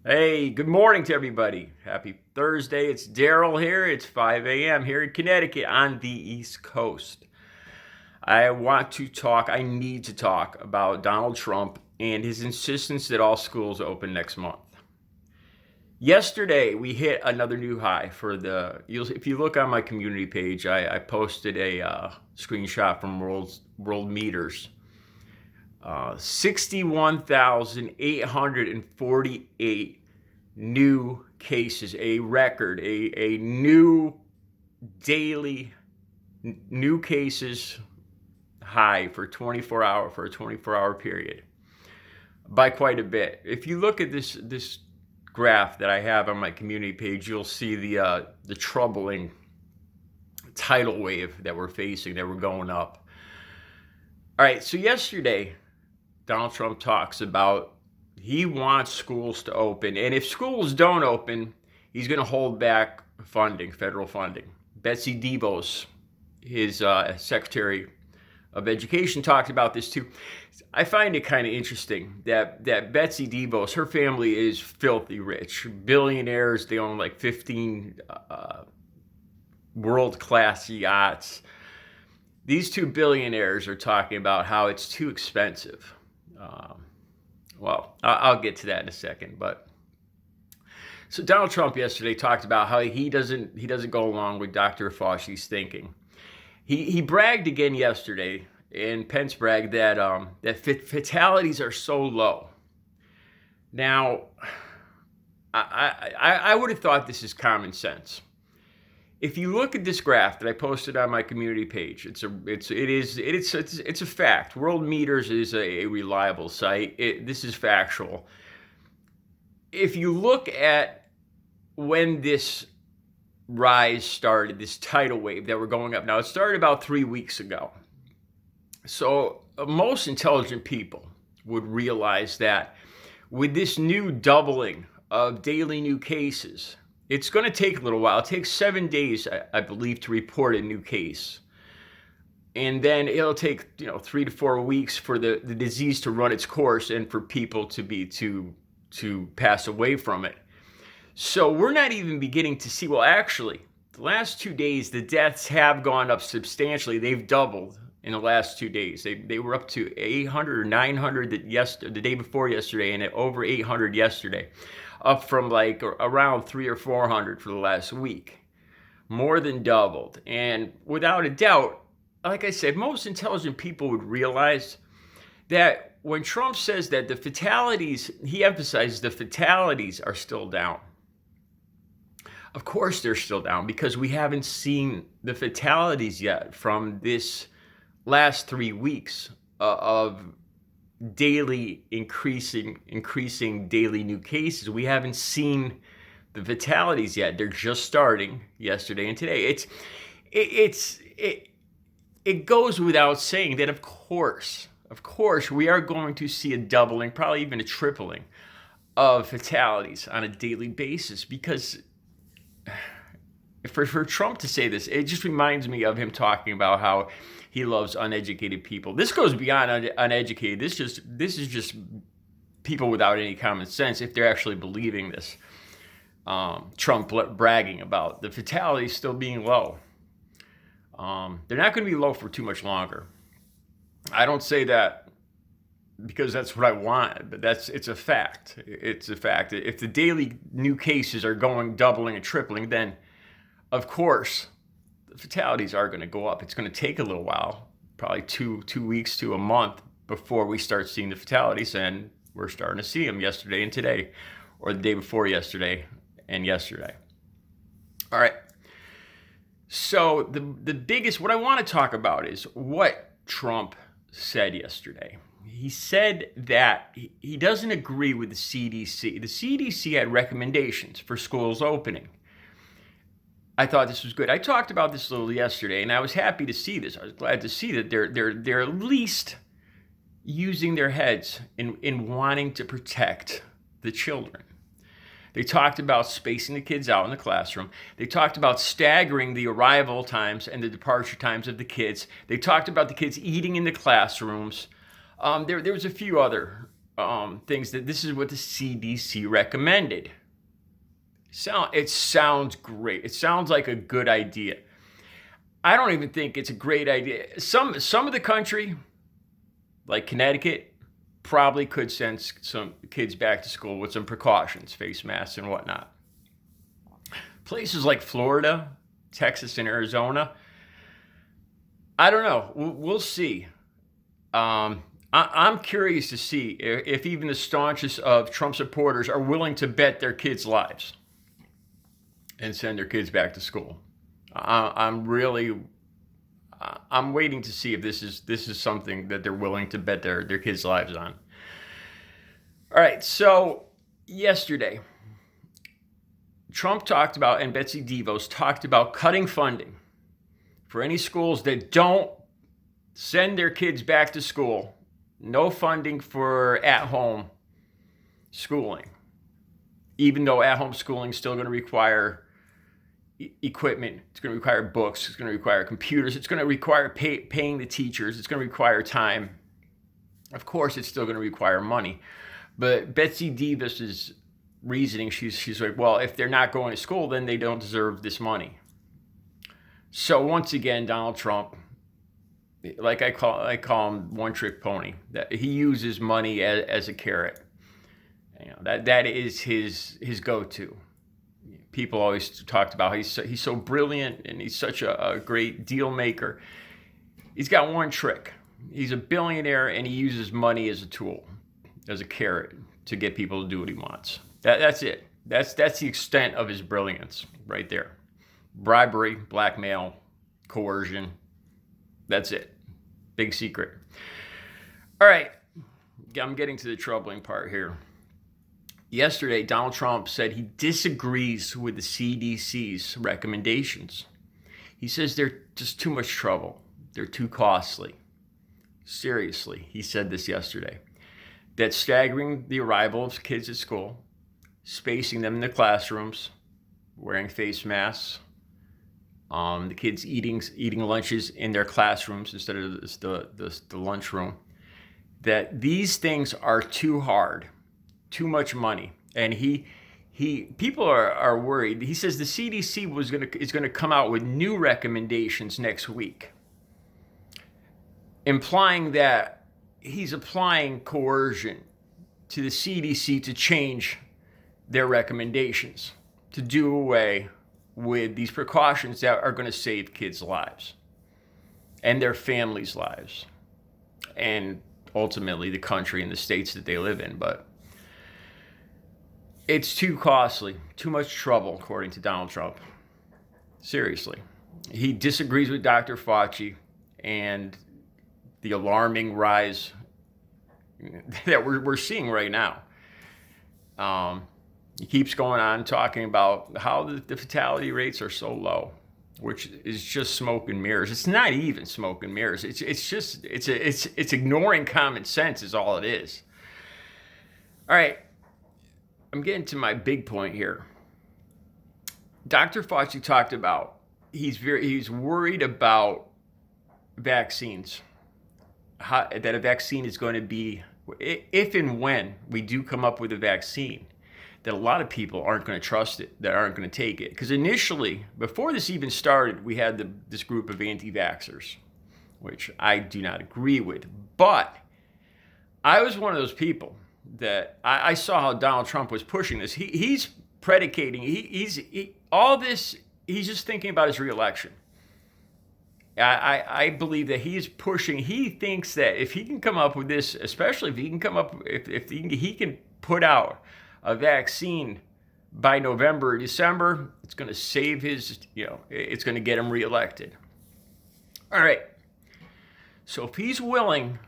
Hey, good morning to everybody. Happy Thursday. It's Daryl here. It's 5 a.m. here in Connecticut on the East Coast. I need to talk about Donald Trump and his insistence that all schools open next month. Yesterday, we hit another new high if you look on my community page, I posted a screenshot from World Meters. 61,848 new cases, a record, a new daily new cases high for a 24-hour period by quite a bit. If you look at this graph that I have on my community page, you'll see the troubling tidal wave that we're facing, that we're going up. All right, so yesterday, Donald Trump talks about he wants schools to open, and if schools don't open, he's going to hold back funding, federal funding. Betsy DeVos, his Secretary of Education, talked about this too. I find it kind of interesting that Betsy DeVos, her family is filthy rich, billionaires. They own like 15 world-class yachts. These two billionaires are talking about how it's too expensive. I'll get to that in a second. But so Donald Trump yesterday talked about how he doesn't go along with Dr. Fauci's thinking. He bragged again yesterday, and Pence bragged that fatalities are so low. Now, I would have thought this is common sense. If you look at this graph that I posted on my community page, it's a fact. World Meters is a reliable site. This is factual. If you look at when this rise started, this tidal wave that we're going up now, it started about 3 weeks ago. So most intelligent people would realize that with this new doubling of daily new cases, it's going to take a little while. It takes 7 days, I believe, to report a new case. And then it'll take 3 to 4 weeks for the disease to run its course and for people to pass away from it. So we're not even beginning to see, well, actually, the last 2 days, the deaths have gone up substantially. They've doubled in the last 2 days. They were up to 800 or 900 the day before yesterday, and over 800 yesterday. Up from like around 300 or 400 for the last week. More than doubled. And without a doubt, like I said, most intelligent people would realize that when Trump says that the fatalities, he emphasizes the fatalities are still down. Of course they're still down because we haven't seen the fatalities yet from this last 3 weeks of daily increasing daily new cases. We haven't seen the fatalities yet. They're just starting yesterday and today. It goes without saying that of course we are going to see a doubling, probably even a tripling of fatalities on a daily basis, because for Trump to say this, it just reminds me of him talking about how he loves uneducated people. This goes beyond uneducated. This is just people without any common sense, if they're actually believing this. Trump bragging about the fatalities still being low. They're not going to be low for too much longer. I don't say that because that's what I want, but it's a fact. It's a fact. If the daily new cases are doubling and tripling, then of course the fatalities are going to go up. It's going to take a little while, probably two weeks to a month before we start seeing the fatalities, and we're starting to see them yesterday and today, or the day before yesterday and yesterday. All right. So the biggest, what I want to talk about is what Trump said yesterday. He said that he doesn't agree with the CDC. The CDC had recommendations for schools opening. I thought this was good. I talked about this a little yesterday, and I was happy to see this. I was glad to see that they're at least using their heads in wanting to protect the children. They talked about spacing the kids out in the classroom. They talked about staggering the arrival times and the departure times of the kids. They talked about the kids eating in the classrooms. There was a few other things that this is what the CDC recommended. It sounds great. It sounds like a good idea. I don't even think it's a great idea. Some of the country, like Connecticut, probably could send some kids back to school with some precautions, face masks and whatnot. Places like Florida, Texas, and Arizona, I don't know. We'll see. I'm curious to see if even the staunchest of Trump supporters are willing to bet their kids' lives and send their kids back to school. I'm waiting to see if this is something that they're willing to bet their kids' lives on. All right, so yesterday, Trump talked about, and Betsy DeVos talked about cutting funding for any schools that don't send their kids back to school. No funding for at-home schooling, even though at-home schooling is still going to require equipment. It's going to require books. It's going to require computers. It's going to require paying the teachers. It's going to require time. Of course, it's still going to require money. But Betsy DeVos' reasoning, she's like, well, if they're not going to school, then they don't deserve this money. So once again, Donald Trump, like I call him one-trick pony. That he uses money as a carrot. You know, that is his go-to. People always talked about he's so brilliant and he's such a great deal maker. He's got one trick. He's a billionaire and he uses money as a tool, as a carrot to get people to do what he wants. That's it. That's the extent of his brilliance right there. Bribery, blackmail, coercion. That's it. Big secret. All right. I'm getting to the troubling part here. Yesterday, Donald Trump said he disagrees with the CDC's recommendations. He says they're just too much trouble. They're too costly. Seriously, he said this yesterday. That staggering the arrival of kids at school, spacing them in the classrooms, wearing face masks, the kids eating lunches in their classrooms instead of the lunchroom, that these things are too hard, too much money. And people are worried. He says the CDC is gonna come out with new recommendations next week, implying that he's applying coercion to the CDC to change their recommendations, to do away with these precautions that are going to save kids' lives and their families' lives and ultimately the country and the states that they live in. But it's too costly, too much trouble, according to Donald Trump. Seriously. He disagrees with Dr. Fauci and the alarming rise that we're seeing right now. He keeps going on talking about how the fatality rates are so low, which is just smoke and mirrors. It's not even smoke and mirrors. It's ignoring common sense is all it is. All right, I'm getting to my big point here. Dr. Fauci talked about he's worried about vaccines. That a vaccine is going to be, if and when we do come up with a vaccine, that a lot of people aren't going to trust it, that aren't going to take it. Because initially, before this even started, we had this group of anti-vaxxers, which I do not agree with. But I was one of those people that I saw how Donald Trump was pushing this. He's predicating, all this, he's just thinking about his reelection. I believe that he's pushing, he thinks that if he can come up with this, especially if he can come up, if he can put out a vaccine by November or December, it's going to save his, it's going to get him reelected. All right. So if he's willing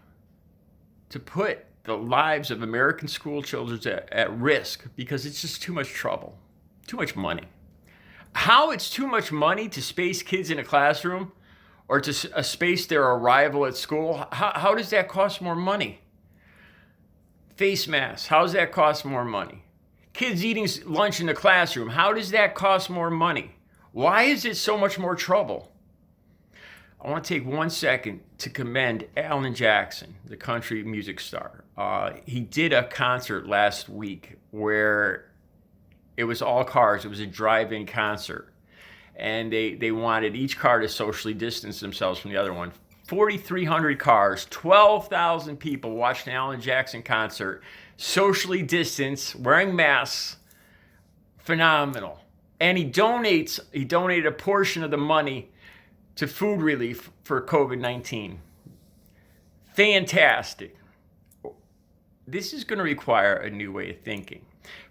to put the lives of American school children at risk because it's just too much trouble, too much money. How it's too much money to space kids in a classroom or to space their arrival at school, how does that cost more money? Face masks, how does that cost more money? Kids eating lunch in the classroom, how does that cost more money? Why is it so much more trouble? I want to take 1 second to commend Alan Jackson, the country music star. He did a concert last week where it was all cars. It was a drive-in concert. And they wanted each car to socially distance themselves from the other one. 4,300 cars, 12,000 people watched an Alan Jackson concert, socially distanced, wearing masks. Phenomenal. And he donated a portion of the money to food relief for COVID-19. Fantastic. This is going to require a new way of thinking.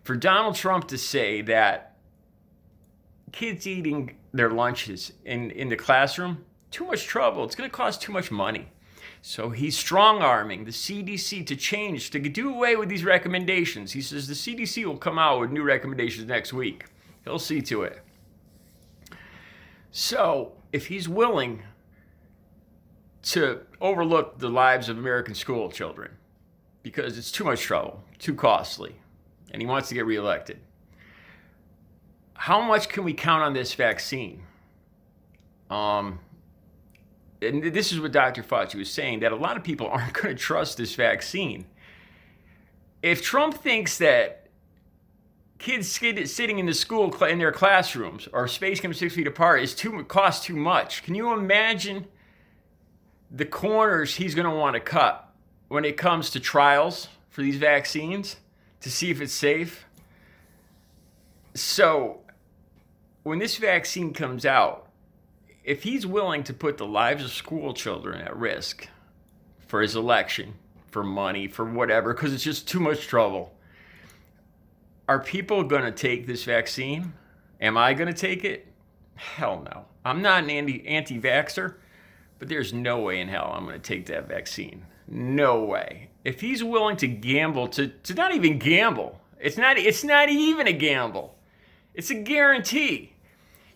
For Donald Trump to say that kids eating their lunches in the classroom, too much trouble, it's going to cost too much money. So he's strong-arming the CDC to change, to do away with these recommendations. He says the CDC will come out with new recommendations next week. He'll see to it. So if he's willing to overlook the lives of American school children because it's too much trouble, too costly, and he wants to get reelected, how much can we count on this vaccine? And this is what Dr. Fauci was saying, that a lot of people aren't going to trust this vaccine. If Trump thinks that kids sitting in the school in their classrooms or spaced them 6 feet apart costs too much, can you imagine the corners he's going to want to cut when it comes to trials for these vaccines to see if it's safe? So when this vaccine comes out, if he's willing to put the lives of school children at risk for his election, for money, for whatever, because it's just too much trouble, are people going to take this vaccine? Am I going to take it? Hell no. I'm not an anti-vaxxer, but there's no way in hell I'm going to take that vaccine. No way. If he's willing to gamble, to not even gamble, it's not even a gamble. It's a guarantee.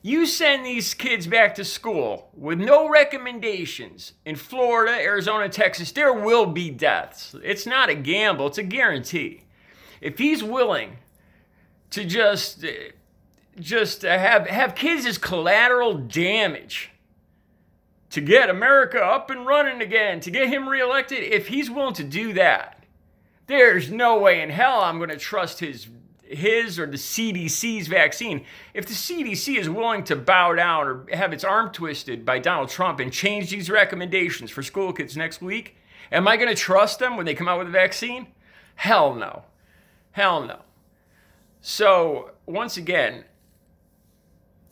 You send these kids back to school with no recommendations in Florida, Arizona, Texas, there will be deaths. It's not a gamble, it's a guarantee. If he's willing to just have kids as collateral damage to get America up and running again, to get him reelected, if he's willing to do that, there's no way in hell I'm going to trust his or the CDC's vaccine. If the CDC is willing to bow down or have its arm twisted by Donald Trump and change these recommendations for school kids next week, am I going to trust them when they come out with a vaccine? Hell no. Hell no. So, once again,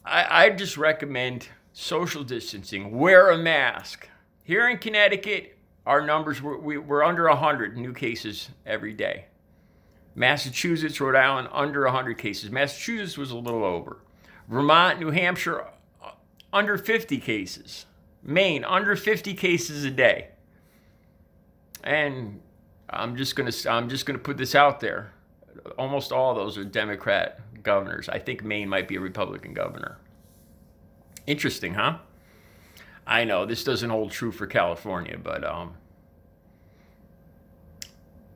I just recommend social distancing. Wear a mask. Here in Connecticut, our numbers, we're under 100 new cases every day. Massachusetts, Rhode Island, under 100 cases. Massachusetts was a little over. Vermont, New Hampshire, under 50 cases. Maine, under 50 cases a day. And I'm just gonna put this out there. Almost all of those are Democrat governors. I think Maine might be a Republican governor. Interesting, huh? I know this doesn't hold true for California, but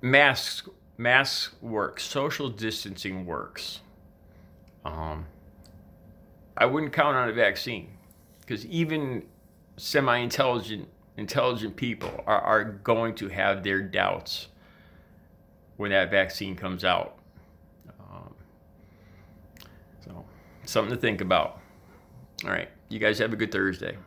masks work. Social distancing works. I wouldn't count on a vaccine because even intelligent people are going to have their doubts when that vaccine comes out. So something to think about. All right. You guys have a good Thursday.